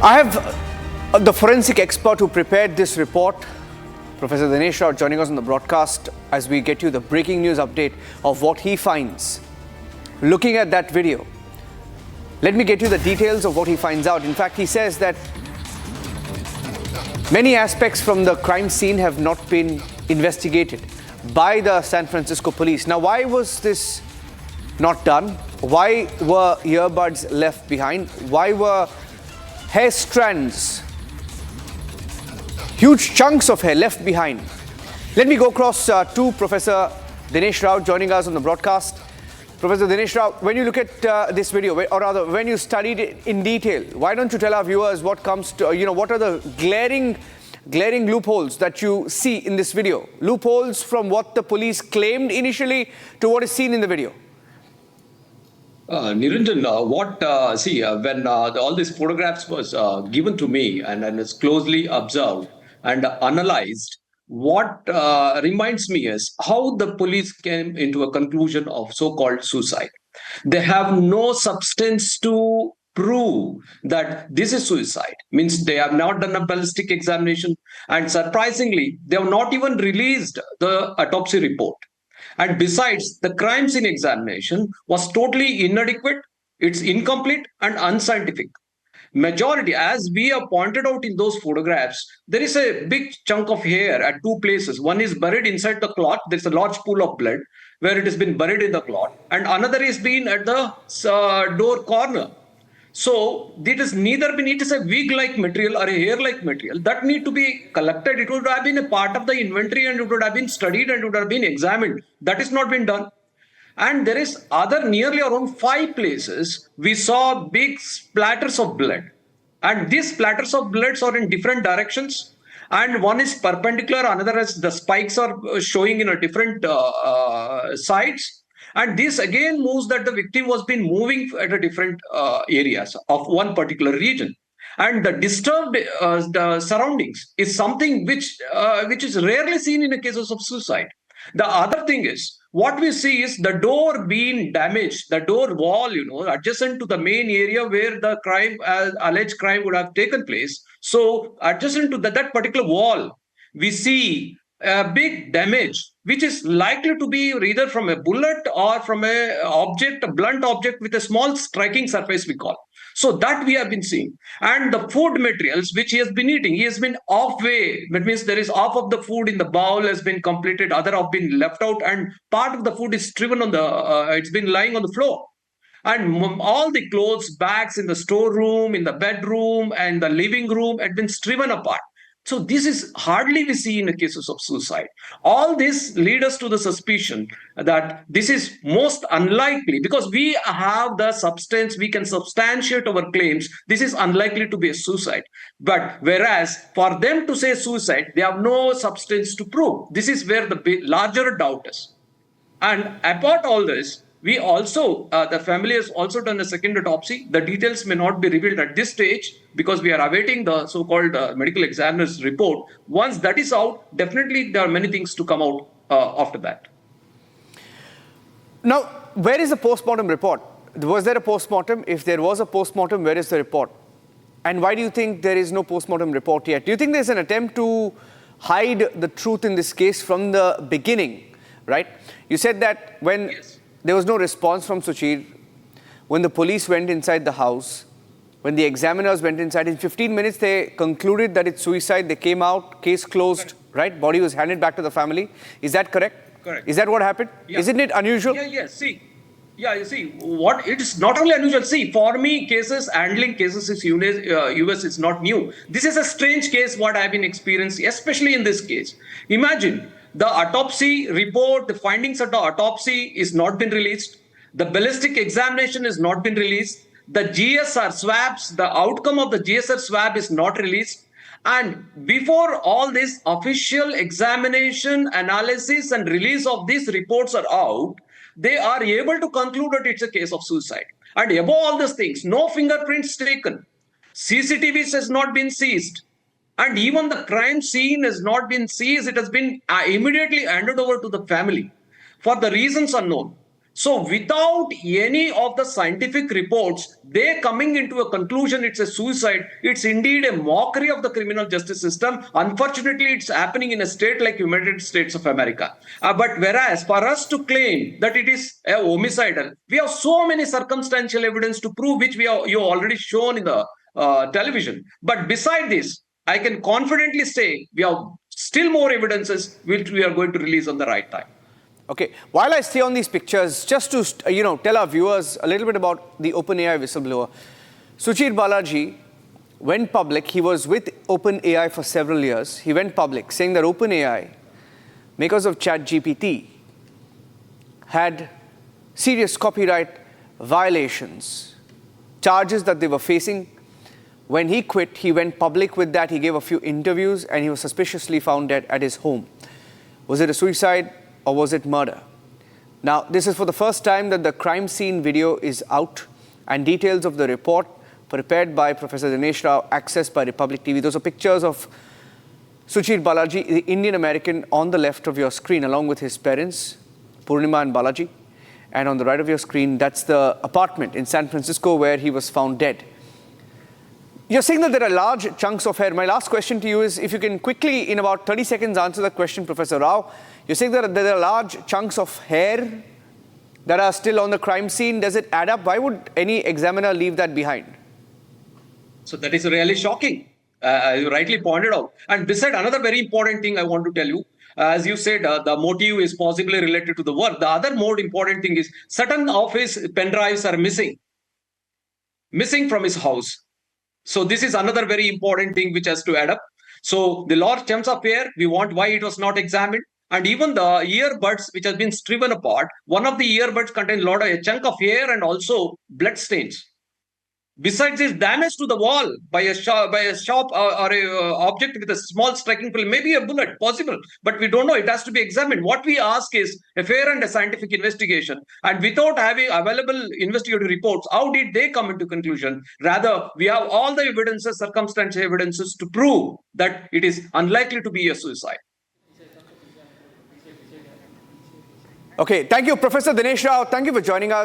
I have the forensic expert who prepared this report, Professor Dinesh Rao, joining us on the broadcast as we get you the breaking news update of what he finds. Looking at that video, let me get you the details of what he finds out. In fact, he says that many aspects from the crime scene have not been investigated by the San Francisco police. Now, why was this not done? Why were earbuds left behind? Why were hair strands, huge chunks of hair left behind? Let me go across to Professor Dinesh Rao joining us on the broadcast. Professor Dinesh Rao, when you look at this video, or rather when you studied it in detail, why don't you tell our viewers what comes to, what are the glaring loopholes that you see in this video? Loopholes from what the police claimed initially to what is seen in the video. Niranjan, when all these photographs was given to me and it's closely observed and analyzed, what reminds me is how the police came into a conclusion of so-called suicide. They have no substance to prove that this is suicide. Means they have not done a ballistic examination, and surprisingly, they have not even released the autopsy report. And besides, the crime scene examination was totally inadequate, it's incomplete and unscientific. Majority, as we have pointed out in those photographs, there is a big chunk of hair at two places. One is buried inside the cloth. There's a large pool of blood where it has been buried in the cloth. And another is been at the door corner. So it is a wig-like material or a hair-like material that need to be collected. It would have been a part of the inventory and it would have been studied and it would have been examined. That has not been done. And there is nearly around 5 places we saw big splatters of blood. And these splatters of blood are in different directions. And one is perpendicular, another is the spikes are showing in a different sides. And this again moves that the victim was been moving at a different areas of one particular region. And the disturbed the surroundings is something which is rarely seen in the cases of suicide. The other thing is, what we see is the door being damaged, the door wall, adjacent to the main area where the crime, alleged crime would have taken place. So adjacent to that particular wall, we see a big damage, which is likely to be either from a bullet or from a blunt object with a small striking surface, we call. So that we have been seeing. And the food materials which he has been eating, he has been off way. That means there is half of the food in the bowl has been completed, other have been left out, and part of the food is striven on it's been lying on the floor. And all the clothes, bags in the storeroom, in the bedroom, and the living room had been striven apart. So this is hardly we see in the cases of suicide. All this lead us to the suspicion that this is most unlikely because we have the substance, we can substantiate our claims. This is unlikely to be a suicide. But whereas for them to say suicide, they have no substance to prove. This is where the larger doubt is. And apart all this, we also, the family has also done a second autopsy. The details may not be revealed at this stage because we are awaiting the so-called medical examiner's report. Once that is out, definitely there are many things to come out after that. Now, where is the post-mortem report? Was there a post-mortem? If there was a post-mortem, where is the report? And why do you think there is no post-mortem report yet? Do you think there's an attempt to hide the truth in this case from the beginning, right? You said that when... Yes. There was no response from Suchir. When the police went inside the house, when the examiners went inside, in 15 minutes they concluded that it's suicide. They came out, case closed, correct. Right? Body was handed back to the family. Is that correct? Correct. Is that what happened? Yeah. Isn't it unusual? You see, what it is not only unusual. See, for me, handling cases in US is not new. This is a strange case what I've been experiencing, especially in this case. Imagine, the autopsy report, the findings of the autopsy is not been released. The ballistic examination is not been released. The GSR swabs, the outcome of the GSR swab is not released. And before all this official examination, analysis and release of these reports are out, they are able to conclude that it's a case of suicide. And above all these things, no fingerprints taken. CCTVs has not been seized. And even the crime scene has not been seized. It has been immediately handed over to the family for the reasons unknown. So without any of the scientific reports, they coming into a conclusion it's a suicide. It's indeed a mockery of the criminal justice system. Unfortunately, it's happening in a state like United States of America. But whereas for us to claim that it is a homicidal, we have so many circumstantial evidence to prove which you already shown in the television. But beside this, I can confidently say we have still more evidences which we are going to release on the right time. Okay, while I stay on these pictures, just to tell our viewers a little bit about the OpenAI whistleblower. Suchir Balaji went public. He was with OpenAI for several years. He went public saying that OpenAI, makers of ChatGPT, had serious copyright violations, charges that they were facing. When he quit, he went public with that. He gave a few interviews and he was suspiciously found dead at his home. Was it a suicide or was it murder? Now, this is for the first time that the crime scene video is out, and details of the report prepared by Professor Dinesh Rao, accessed by Republic TV. Those are pictures of Suchir Balaji, the Indian American, on the left of your screen, along with his parents, Purnima and Balaji. And on the right of your screen, that's the apartment in San Francisco where he was found dead. You're saying that there are large chunks of hair. My last question to you is, if you can quickly, in about 30 seconds, answer that question, Professor Rao. You're saying that there are large chunks of hair that are still on the crime scene. Does it add up? Why would any examiner leave that behind? So that is really shocking. You rightly pointed out. And beside, another very important thing I want to tell you, as you said, the motive is possibly related to the work. The other more important thing is certain of his pen drives are missing from his house. So this is another very important thing which has to add up. So the large chunks of hair, we want why it was not examined. And even the earbuds which has been striven apart, one of the earbuds contains a chunk of hair and also blood stains. Besides this, damage to the wall by a sharp or a object with a small striking film, maybe a bullet, possible, but we don't know. It has to be examined. What we ask is a fair and a scientific investigation, and without having available investigative reports, how did they come into conclusion? Rather, we have all the evidences, circumstantial evidences to prove that it is unlikely to be a suicide. Okay, thank you, Professor Dinesh Rao. Thank you for joining us.